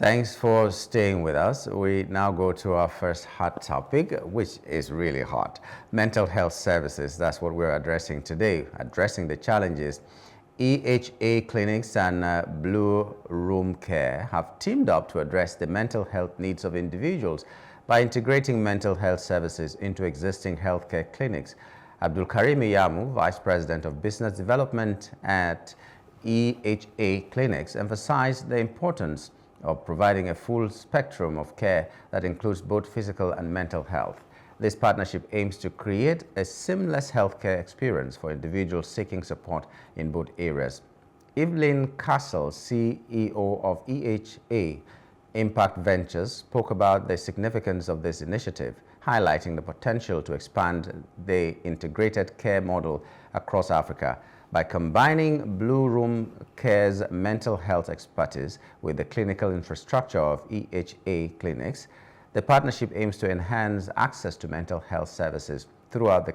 Thanks for staying with us. We now go to our first hot topic, which is really hot. Mental health services, that's what we're addressing today, addressing the challenges. EHA clinics and Blue Room Care have teamed up to address the mental health needs of individuals by integrating mental health services into existing healthcare clinics. Abdul Karim Yamu, Vice President of Business Development at EHA Clinics, emphasized the importance of providing a full spectrum of care that includes both physical and mental health. This partnership aims to create a seamless healthcare experience for individuals seeking support in both areas. Evelyn Castle, CEO of EHA Impact Ventures, spoke about the significance of this initiative, highlighting the potential to expand the integrated care model across Africa. By combining Blue Room Care's mental health expertise with the clinical infrastructure of EHA clinics, the partnership aims to enhance access to mental health services throughout the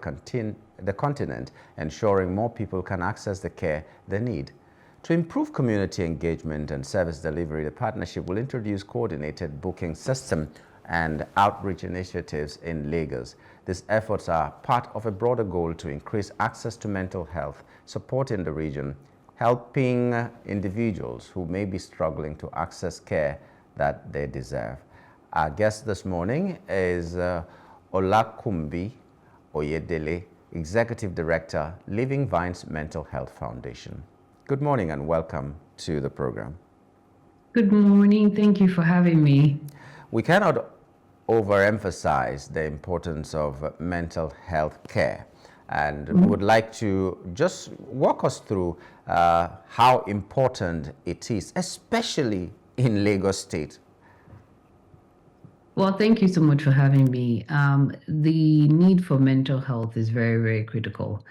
continent, ensuring more people can access the care they need. To improve community engagement and service delivery, the partnership will introduce coordinated booking system and outreach initiatives in Lagos. These efforts are part of a broader goal to increase access to mental health support in the region, helping individuals who may be struggling to access care that they deserve. Our guest this morning is Olakunbi Oyedele, Executive Director, Living Vines Mental Health Foundation. Good morning and welcome to the program. Good morning. Thank you for having me. We cannot overemphasize the importance of mental health care, and we would like to just walk us through how important it is, especially in Lagos State. Well, thank you so much for having me. The need for mental health is very, very critical.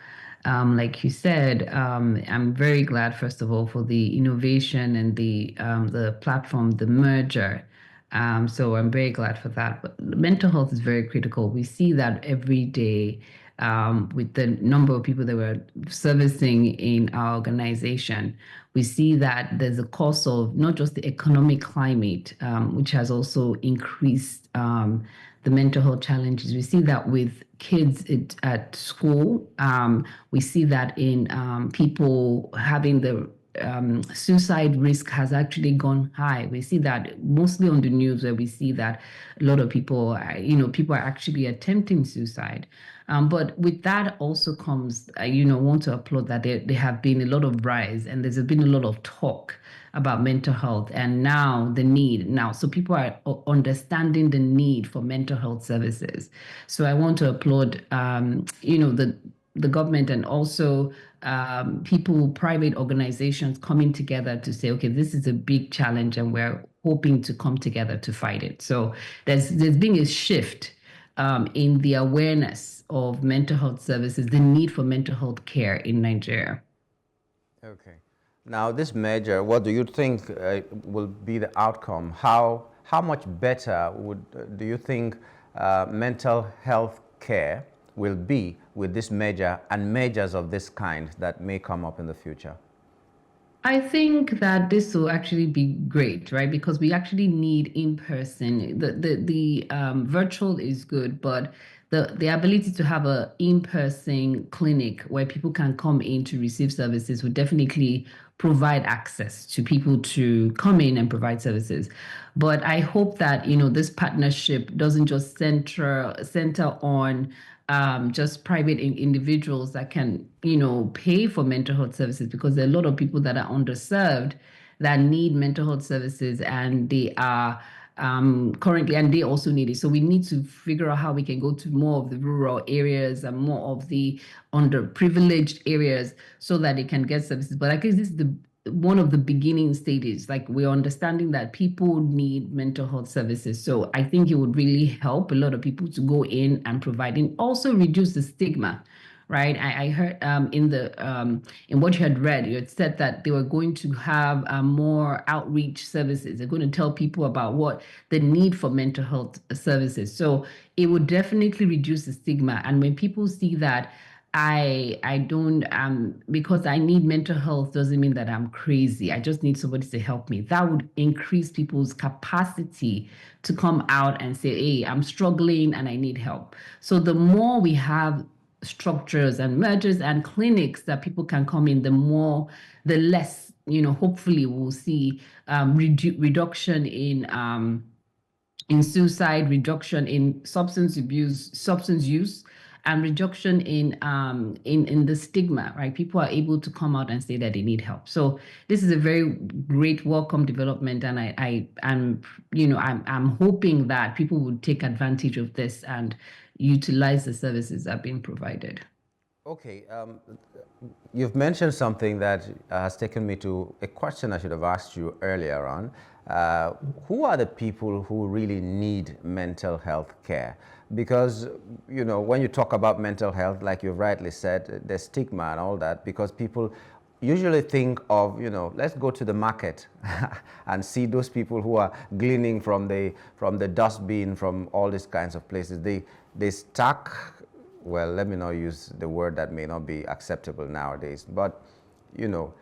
Like you said, I'm very glad, first of all, for the innovation and the platform, the merger. So I'm very glad for that. But mental health is very critical. We see that every day with the number of people that we're servicing in our organization. We see that there's a cause of not just the economic climate, which has also increased the mental health challenges. We see that with kids at school. We see that in people having the suicide risk has actually gone high. We see that mostly on the news, where we see that a lot of people, people are actually attempting suicide. But with that also comes, want to applaud that there have been a lot of rise, and there's been a lot of talk about mental health, and now the need now. So people are understanding the need for mental health services. So I want to applaud, the government and also people, private organizations coming together to say, okay, this is a big challenge, and we're hoping to come together to fight it. So there's been a shift in the awareness of mental health services, the need for mental health care in Nigeria. Okay. Now, this measure, what do you think will be the outcome? How much better do you think mental health care will be with this measure and measures of this kind that may come up in the future? I think that this will actually be great, right? Because we actually need in person. The virtual is good, but the ability to have a in-person clinic where people can come in to receive services would definitely provide access to people to come in and provide services. But I hope that this partnership doesn't just center on just private individuals that can, pay for mental health services, because there are a lot of people that are underserved that need mental health services, and they are currently, and they also need it. So we need to figure out how we can go to more of the rural areas and more of the underprivileged areas so that they can get services. But I guess this is one of the beginning stages. Like, we're understanding that people need mental health services. So I think it would really help a lot of people to go in and provide, and also reduce the stigma, right? I heard in what you had read, you had said that they were going to have more outreach services. They're going to tell people about what the need for mental health services. So it would definitely reduce the stigma. And when people see that I don't because I need mental health doesn't mean that I'm crazy. I just need somebody to help me. That would increase people's capacity to come out and say, "Hey, I'm struggling and I need help." So the more we have structures and mergers and clinics that people can come in, the less, hopefully we'll see reduction in suicide, reduction in substance use, and reduction in the stigma. Right, people are able to come out and say that they need help. So this is a very great, welcome development, and I'm hoping that people would take advantage of this and utilize the services that are being provided. Okay, you've mentioned something that has taken me to a question I should have asked you earlier on. Uh, who are the people who really need mental health care? Because, when you talk about mental health, like you've rightly said, there's stigma and all that, because people usually think of, let's go to the market and see those people who are gleaning from the dustbin, from all these kinds of places. They stack, well, let me not use the word that may not be acceptable nowadays, but you know,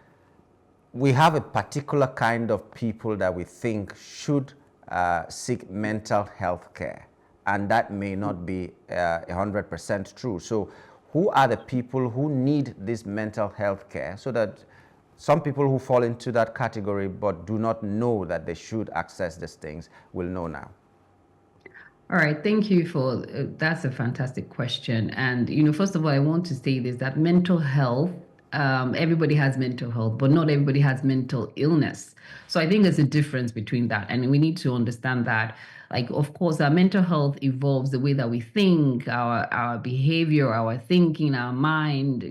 we have a particular kind of people that we think should seek mental health care, and that may not be 100% true. So, who are the people who need this mental health care, so that some people who fall into that category but do not know that they should access these things will know now? All right, thank you for that's a fantastic question. And first of all, I want to say this that mental health, everybody has mental health, but not everybody has mental illness. So I think there's a difference between that, and we need to understand that. Like, of course, our mental health evolves the way that we think, our behavior, our thinking, our mind,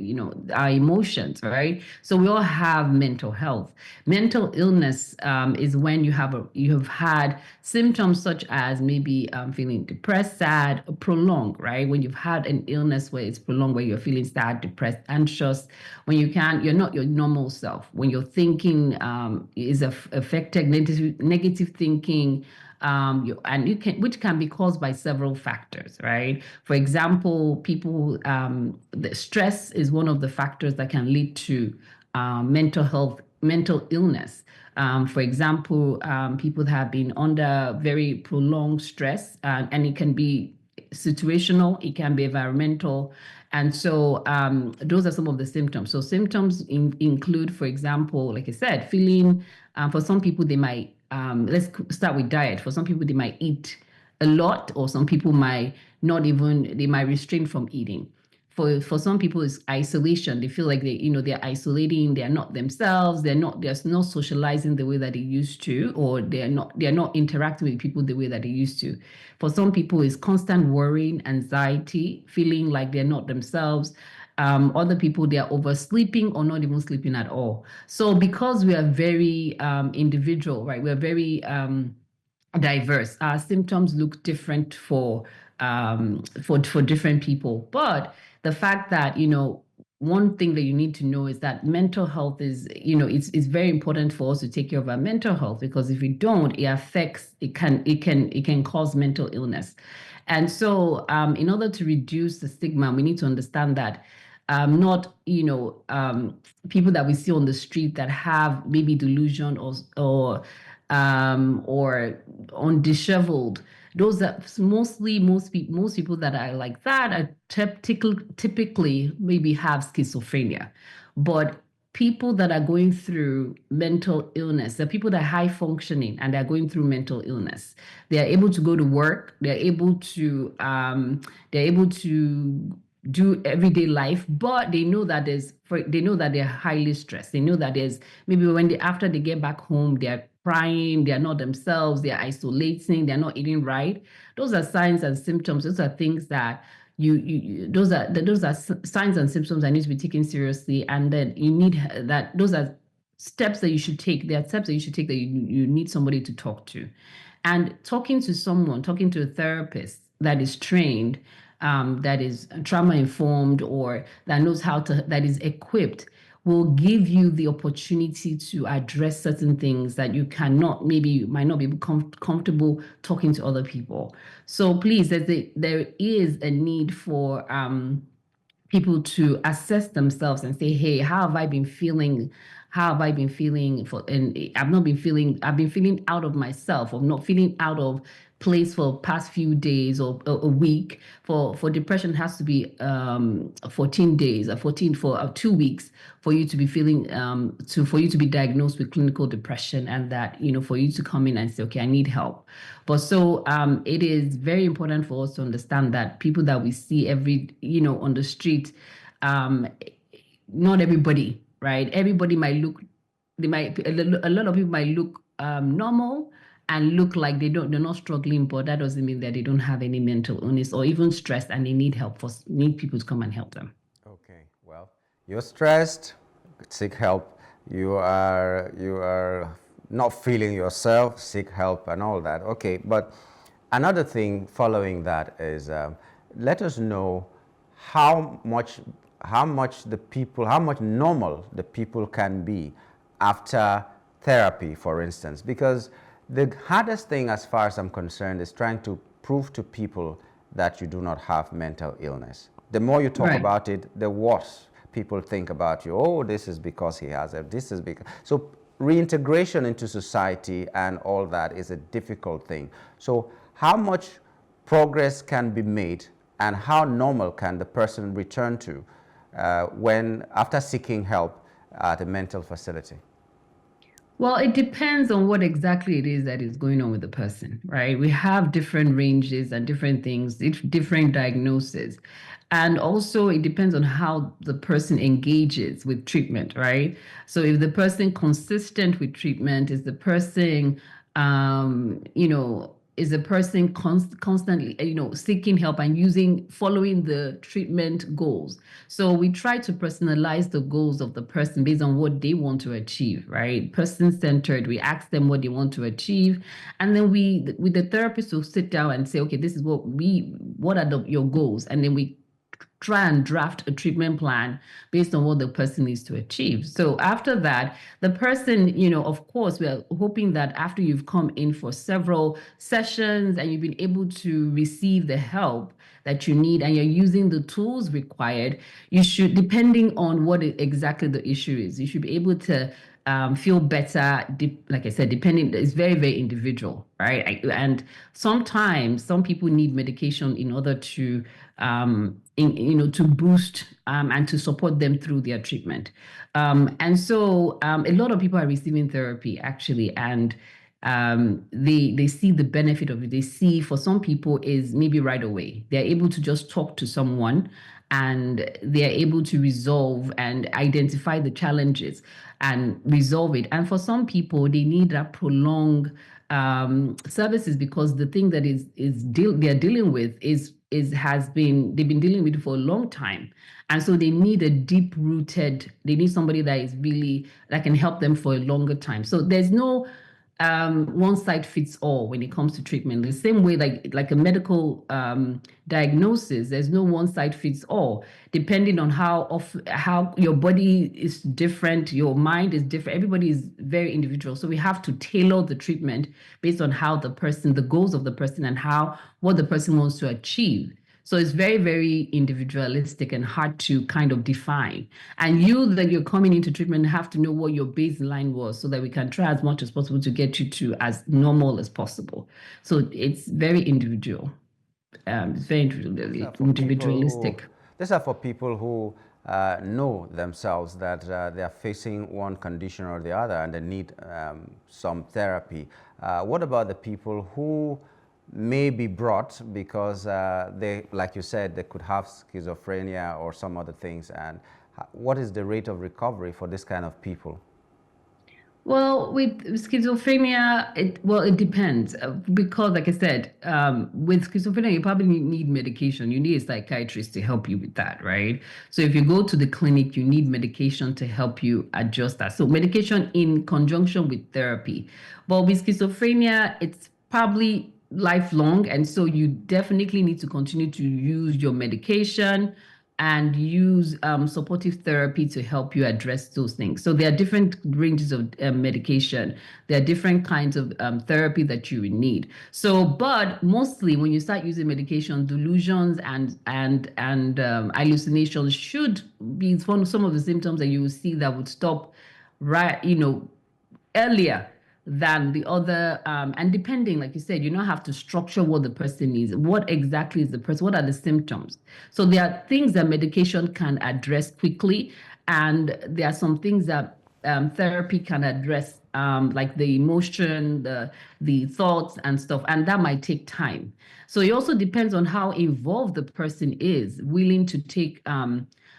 our emotions, right? So we all have mental health. Mental illness is when you have had symptoms such as maybe feeling depressed, sad, prolonged, right? When you've had an illness where it's prolonged, where you're feeling sad, depressed, anxious, when you're not your normal self, when your thinking is affected, negative thinking, and which can be caused by several factors, right? For example, the stress is one of the factors that can lead to mental illness. For example, people that have been under very prolonged stress, and it can be situational, it can be environmental. And so those are some of the symptoms. So symptoms include, for example, like I said, feeling, for some people, they might, let's start with diet. For some people, they might eat a lot, or some people might not even, they might restrain from eating. For some people, it's isolation. They feel like they're isolating, they're not themselves, they're not socializing the way that they used to, or they're not interacting with people the way that they used to. For some people, it's constant worrying, anxiety, feeling like they're not themselves. Other people, they're oversleeping or not even sleeping at all. So because we are very individual, right? We're very diverse. Our symptoms look different for different people. But the fact that one thing that you need to know is that mental health is, it's very important for us to take care of our mental health, because if we don't, it can cause mental illness. And so in order to reduce the stigma, we need to understand that not people that we see on the street that have maybe delusion or on disheveled. Those are mostly most people that are like that are typically maybe have schizophrenia, but people that are going through mental illness, the people that are high functioning and they're going through mental illness, they are able to go to work, they're able to do everyday life, but they know that they're highly stressed. They know that there's maybe after they get back home, they're crying, they're not themselves, they're isolating, they're not eating right. Those are signs and symptoms. Those are things that those are signs and symptoms that need to be taken seriously. And then you need that those are steps that you should take. There are steps that you should take that you need somebody to talk to. And talking to a therapist that is trained, that is trauma informed, or that is equipped, will give you the opportunity to address certain things that you might not be comfortable talking to other people. So please, there is a need for people to assess themselves and say, hey, how have I been feeling? How have I been feeling and I've been feeling out of myself, or not feeling out of place for past few days or a week. For depression, it has to be 14 days, 14 for 2 weeks for you to be feeling for you to be diagnosed with clinical depression, and that, for you to come in and say, okay, I need help. But so it is very important for us to understand that people that we see on the street, um, not everybody, right? Everybody might look, a lot of people might look normal and look like they're not struggling, but that doesn't mean that they don't have any mental illness or even stress, and they need people to come and help them. Okay, well, you're stressed, seek help. You are not feeling yourself, seek help and all that. Okay, but another thing following that is let us know how much how much normal the people can be after therapy, for instance, because the hardest thing as far as I'm concerned is trying to prove to people that you do not have mental illness. The more you talk Right. about it, the worse people think about you. Oh, this is because he has it. This is because. So reintegration into society and all that is a difficult thing. So how much progress can be made, and how normal can the person return to when after seeking help at a mental facility? Well, it depends on what exactly it is that is going on with the person, right? We have different ranges and different things, different diagnoses. And also, it depends on how the person engages with treatment, right? So, if the person consistent with treatment, is the person constantly, seeking help and following the treatment goals. So we try to personalize the goals of the person based on what they want to achieve, right? Person centered. We ask them what they want to achieve. And then with the therapist, will sit down and say, okay, this is what are your goals? And then we try and draft a treatment plan based on what the person needs to achieve. So after that, the person, of course, we're hoping that after you've come in for several sessions and you've been able to receive the help that you need and you're using the tools required, you should, depending on what exactly the issue is, you should be able to feel better. Like I said, depending, it's very, very individual, right? And sometimes some people need medication in order to to boost and to support them through their treatment. And so a lot of people are receiving therapy actually, and they see the benefit of it. They see, for some people, is maybe right away. They're able to just talk to someone and they're able to resolve and identify the challenges and resolve it. And for some people, they need that prolonged services, because the thing that they're dealing with they've been dealing with it for a long time, and so they need they need somebody that is really, that can help them for a longer time. So there's no one size fits all when it comes to treatment. The same way, like a medical diagnosis, there's no one size fits all. Depending on how your body is different, your mind is different. Everybody is very individual. So we have to tailor the treatment based on the goals of the person, and what the person wants to achieve. So it's very, very individualistic and hard to kind of define. And that you're coming into treatment, have to know what your baseline was, so that we can try as much as possible to get you to as normal as possible. So it's very individual. It's very These are for people who, individualistic. these are for people who know themselves that they are facing one condition or the other and they need some therapy. What about the people who may be brought because they, like you said, they could have schizophrenia or some other things? And what is the rate of recovery for this kind of people? Well, with schizophrenia, it depends, because, like I said, with schizophrenia, you probably need medication. You need a psychiatrist to help you with that, right? So if you go to the clinic, you need medication to help you adjust that. So medication in conjunction with therapy. But with schizophrenia, it's probably lifelong, and so you definitely need to continue to use your medication and use supportive therapy to help you address those things. So there are different ranges of medication. There are different kinds of therapy that you would need. So, but mostly when you start using medication, delusions and hallucinations should be some of the symptoms that you will see that would stop right, earlier than the other. And depending, like you said, you don't have to structure what the person needs. What exactly is the person? What are the symptoms? So there are things that medication can address quickly, and there are some things that therapy can address, like the emotion, the thoughts and stuff, and that might take time. So it also depends on how involved the person is, willing to take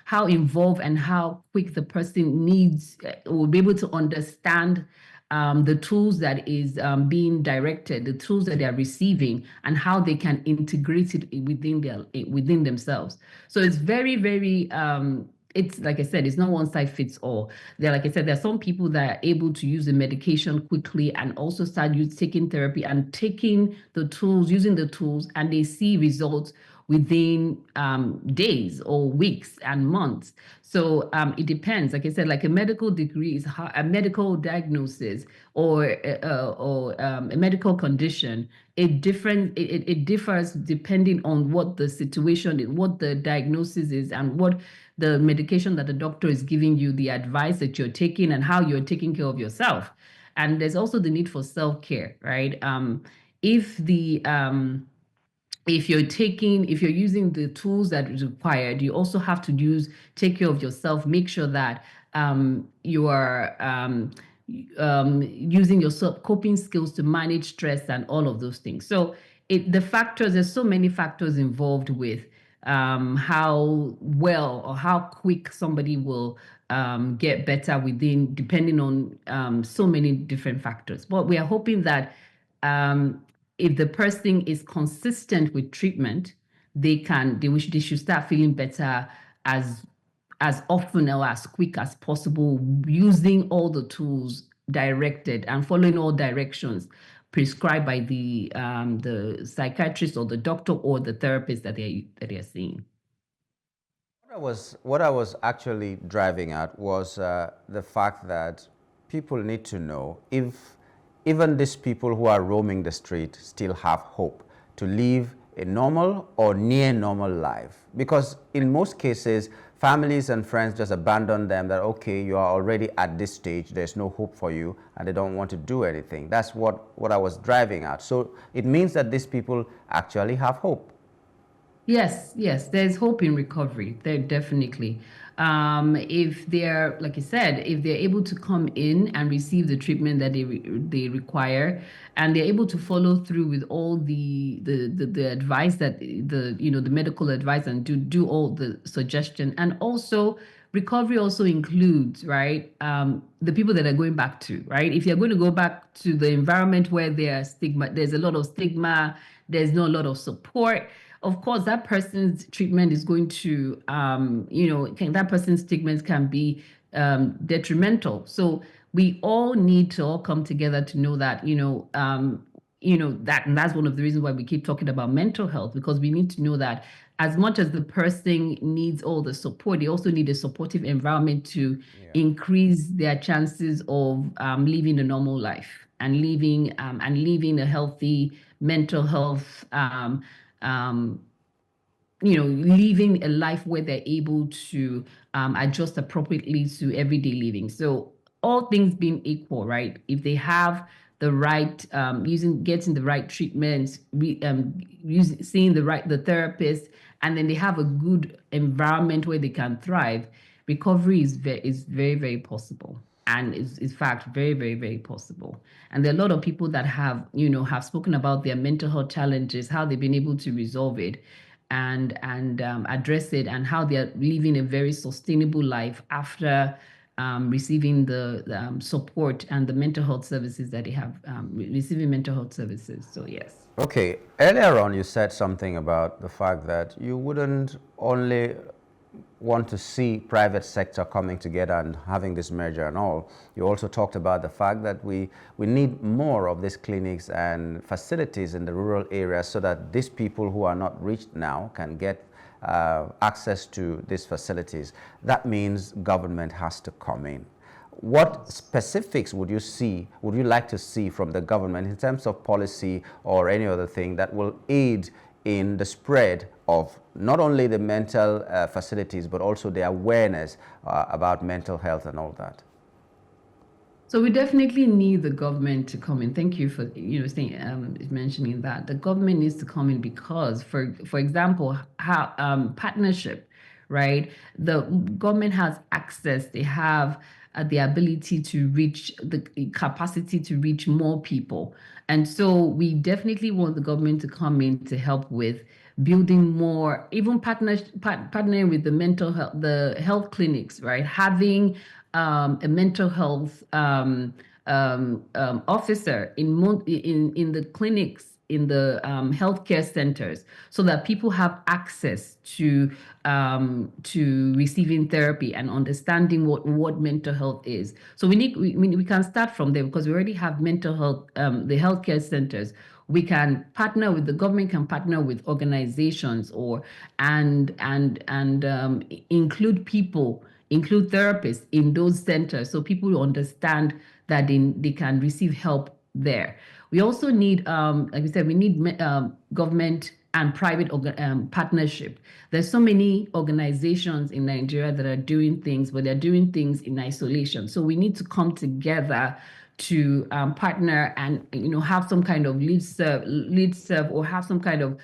how involved and how quick the person needs or be able to understand the tools that is being directed, the tools that they are receiving, and how they can integrate it within themselves. So it's very, very it's like I said, it's not one size fits all. There, like I said, there are some people that are able to use the medication quickly and also start taking therapy and taking the tools, using the tools, and they see results within days or weeks and months. So it depends. Like I said, like a medical degree is a medical diagnosis or a medical condition. It differs depending on what the situation is, what the diagnosis is, and what the medication that the doctor is giving you, the advice that you're taking, and how you're taking care of yourself. And there's also the need for self-care, right? If the if you're using the tools that is required, you also have to take care of yourself, make sure that you are using your coping skills to manage stress and all of those things. So there's so many factors involved with how well or how quick somebody will get better depending on so many different factors. But we are hoping that um, if the person is consistent with treatment, they should start feeling better as as often or as quick as possible, using all the tools directed and following all directions prescribed by the psychiatrist or the doctor or the therapist that they're seeing. What I was actually driving at was the fact that people need to know if even these people who are roaming the street still have hope to live a normal or near normal life. Because in most cases, families and friends just abandon them that, okay, you are already at this stage, there's no hope for you, and they don't want to do anything. That's what I was driving at. So it means that these people actually have hope. Yes, yes, there's hope in recovery. There definitely. If they're, like I said, if they're able to come in and receive the treatment that they require, and they're able to follow through with all the advice that the medical advice, and do all the suggestion, and also recovery also includes, right, the people that are going back to, right? If you're going to go back to the environment where there's a lot of stigma, there's not a lot of support, of course, that person's treatment is going to, that person's treatment can be detrimental. So we all need to all come together to know that, and that's one of the reasons why we keep talking about mental health, because we need to know that as much as the person needs all the support, they also need a supportive environment to increase their chances of living a normal life and living a healthy mental health um, living a life where they're able to adjust appropriately to everyday living. So all things being equal, right? If they have the right getting the right treatment, seeing the therapist, and then they have a good environment where they can thrive, recovery is very, very possible. And is in fact very, very, very possible. And there are a lot of people that have spoken about their mental health challenges, how they've been able to resolve it and address it, and how they're living a very sustainable life after receiving the support and the mental health services that they have, receiving mental health services. So yes. Okay, earlier on you said something about the fact that you wouldn't only want to see private sector coming together and having this merger and all. You also talked about the fact that we need more of these clinics and facilities in the rural areas so that these people who are not reached now can get access to these facilities, that means government has to come in. What specifics would you like to see from the government in terms of policy or any other thing that will aid in the spread of not only the mental facilities, but also the awareness about mental health and all that? So we definitely need the government to come in. Thank you for saying mentioning that the government needs to come in because, for example, how partnership, right? The government has access. They have the ability to reach the capacity to reach more people, and so we definitely want the government to come in to help with building more, even partnering with the mental health, the health clinics, right? Having a mental health officer in the clinics, in the healthcare centers, so that people have access to receiving therapy and understanding what mental health is. So we can start from there because we already have mental health, the healthcare centers. We can partner with the government, can partner with organizations, or and include people, include therapists in those centers so people understand that they can receive help there. We also need, like I said, we need government and private partnership. There's so many organizations in Nigeria that are doing things, but they're doing things in isolation. So we need to come together to partner and have some kind of lead serve, or have some kind of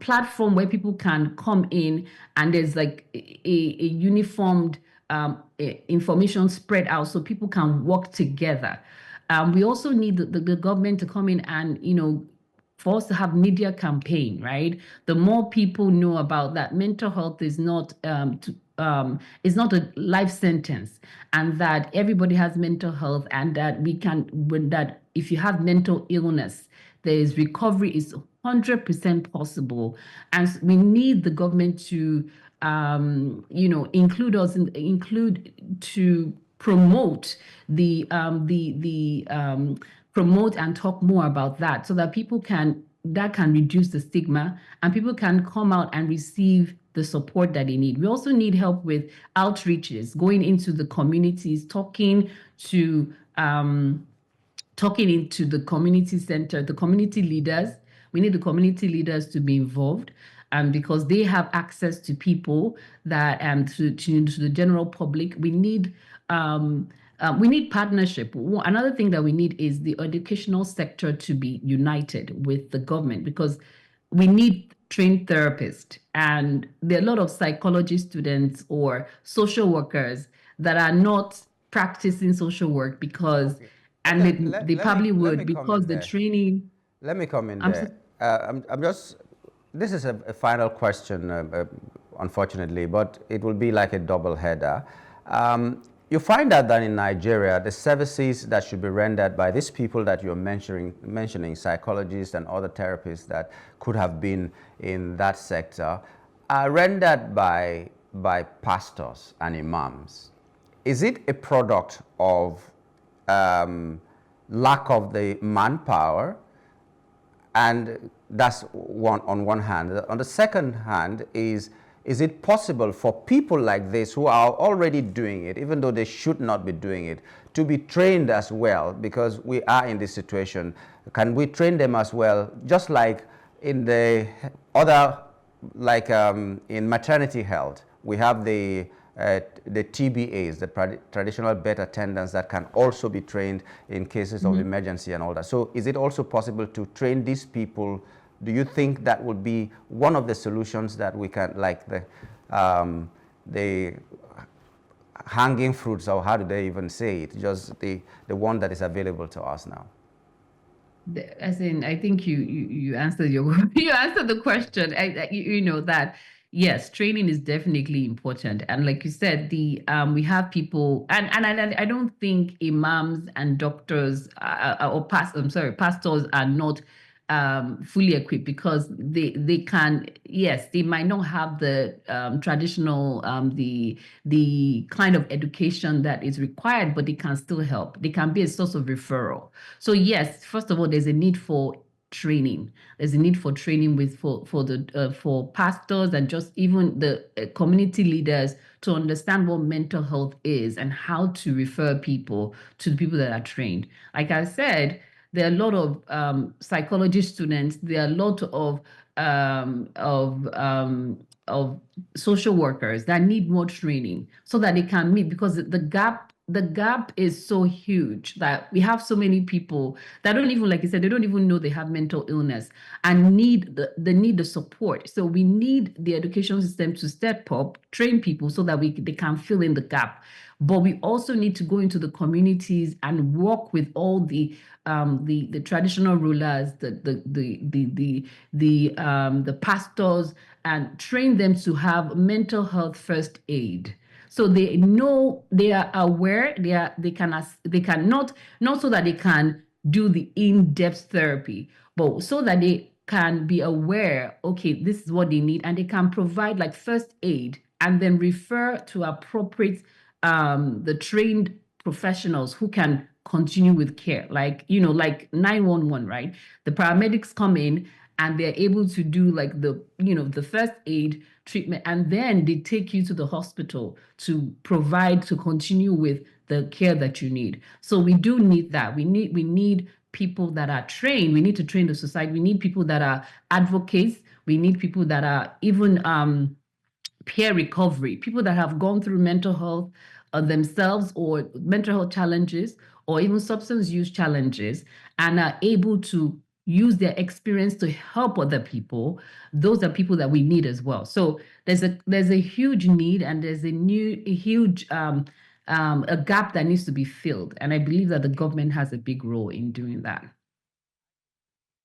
platform where people can come in and there's like a uniformed information spread out so people can work together. We also need the government to come in and for us to have media campaign, right? The more people know about that mental health is not a life sentence, and that everybody has mental health, and that that if you have mental illness, there is recovery is 100% possible. And we need the government to include to promote promote and talk more about that, so that people can reduce the stigma and people can come out and receive the support that they need. We also need help with outreaches, going into the communities, talking into the community center, the community leaders. We need the community leaders to be involved, because they have access to people that to the general public. We need partnership. Another thing that we need is the educational sector to be united with the government, because we need trained therapists, and there are a lot of psychology students or social workers that are not practicing social work because, Okay. and Okay, they probably let would me come because in the there. training. Let me come in I'm so, there. I'm just, this is a final question, unfortunately, but it will be like a double header. You find out that in Nigeria, the services that should be rendered by these people that you're mentioning, psychologists and other therapists that could have been in that sector, are rendered by pastors and imams. Is it a product of lack of the manpower? And that's one on one hand. On the second hand, is it possible for people like this who are already doing it, even though they should not be doing it, to be trained as well? Because we are in this situation. Can we train them as well, just like in the other, like in maternity health, we have the TBAs, the traditional birth attendants, that can also be trained in cases of emergency and all that. So is it also possible to train these people? Do you think that would be one of the solutions that we can, like the hanging fruits, or how do they even say it, just the one that is available to us now? As in, I think you answered you answered the question. That yes, training is definitely important, and like you said, we have people, and I don't think imams and doctors pastors are not fully equipped, because they can, yes, they might not have the traditional the kind of education that is required, but they can still help. They can be a source of referral. So yes, first of all, there's a need for training. There's a need for training for pastors and just even the community leaders to understand what mental health is and how to refer people to the people that are trained. Like I said, there are a lot of psychology students. There are a lot um, of um, of social workers that need more training so that they can meet, because the gap is so huge that we have so many people that don't even, like you said, they don't even know they have mental illness and need the support. So we need the education system to step up, train people so that they can fill in the gap. But we also need to go into the communities and work with all the traditional rulers, the pastors, and train them to have mental health first aid. So they know, they are aware, they can not so that they can do the in-depth therapy, but so that they can be aware, okay, this is what they need, and they can provide like first aid and then refer to appropriate the trained professionals who can continue with care, like, like 911, right? The paramedics come in and they're able to do like the first aid treatment, and then they take you to the hospital to continue with the care that you need. So we do need that. We need people that are trained. We need to train the society. We need people that are advocates. We need people that are even peer recovery, people that have gone through mental health themselves, or mental health challenges, or even substance use challenges, and are able to use their experience to help other people. Those are people that we need as well. So there's a huge need, and there's a huge a gap that needs to be filled. And I believe that the government has a big role in doing that.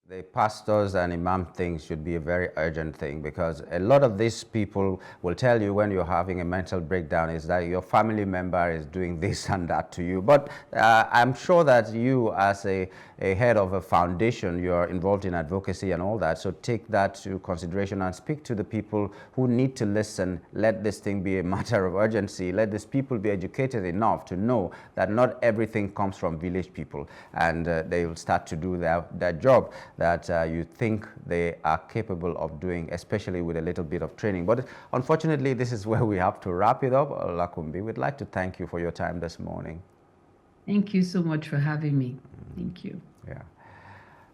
The pastors and imam thing should be a very urgent thing, because a lot of these people will tell you when you're having a mental breakdown is that your family member is doing this and that to you. But I'm sure that you, as a head of a foundation, you're involved in advocacy and all that. So take that to consideration and speak to the people who need to listen. Let this thing be a matter of urgency. Let these people be educated enough to know that not everything comes from village people, and they will start to do their job that you think they are capable of doing, especially with a little bit of training. But unfortunately, this is where we have to wrap it up. Olakunbi, we'd like to thank you for your time this morning. Thank you so much for having me. Thank you. Yeah.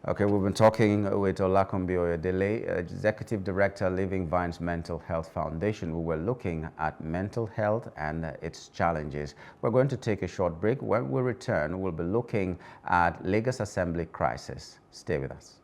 Okay, we've been talking with Olakunbi Oyedele, Executive Director, Living Vines Mental Health Foundation. We were looking at mental health and its challenges. We're going to take a short break. When we return, we'll be looking at Lagos Assembly crisis. Stay with us.